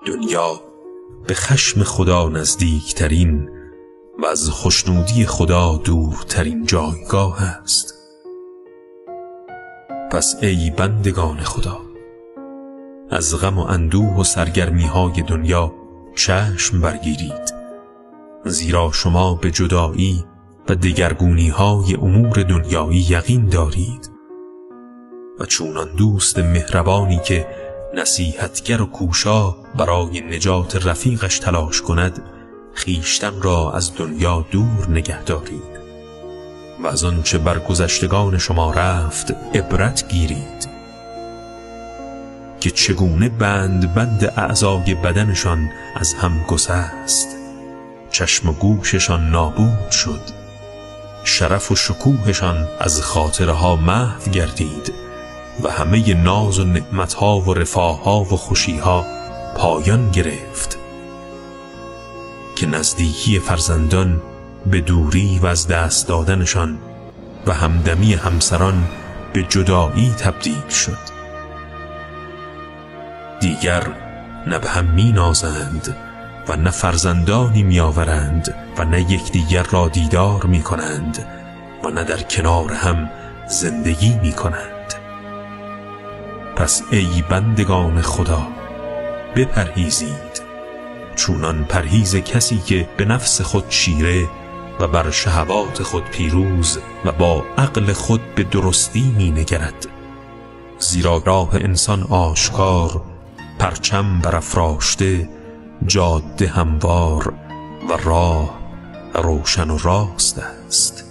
دنیا به خشم خدا نزدیکترین و از خوشنودی خدا دورترین جایگاه است. پس ای بندگان خدا، از غم و اندوه و سرگرمی های دنیا چشم برگیرید، زیرا شما به جدایی و دگرگونی های امور دنیایی یقین دارید و چونان دوست مهربانی که نصیحتگر و کوشا برای نجات رفیقش تلاش کند، خویشتن را از دنیا دور نگه دارید و از آنچه بر گذشتگان شما رفت عبرت گیرید که چگونه بند بند اعضای بدنشان از هم گسست، چشم و گوششان نابود شد، شرف و شکوهشان از خاطرها محو گردید و همه ناز و نعمتها و رفاهها و خوشیها پایان گرفت که نزدیکی فرزندان به دوری و از دست دادنشان و همدمی همسران به جدایی تبدیل شد. دیگر نه به هم می نازند و نه فرزندانی می آورند و نه یکدیگر را دیدار می کنند و نه در کنار هم زندگی می کنند. پس ای بندگان خدا، بپرهیزید چونان پرهیز کسی که به نفس خود چیره و بر شهوات خود پیروز و با عقل خود به درستی می نگرد، زیرا راه انسان آشکار، پرچم برافراشته، جاده هموار و راه روشن و راست است.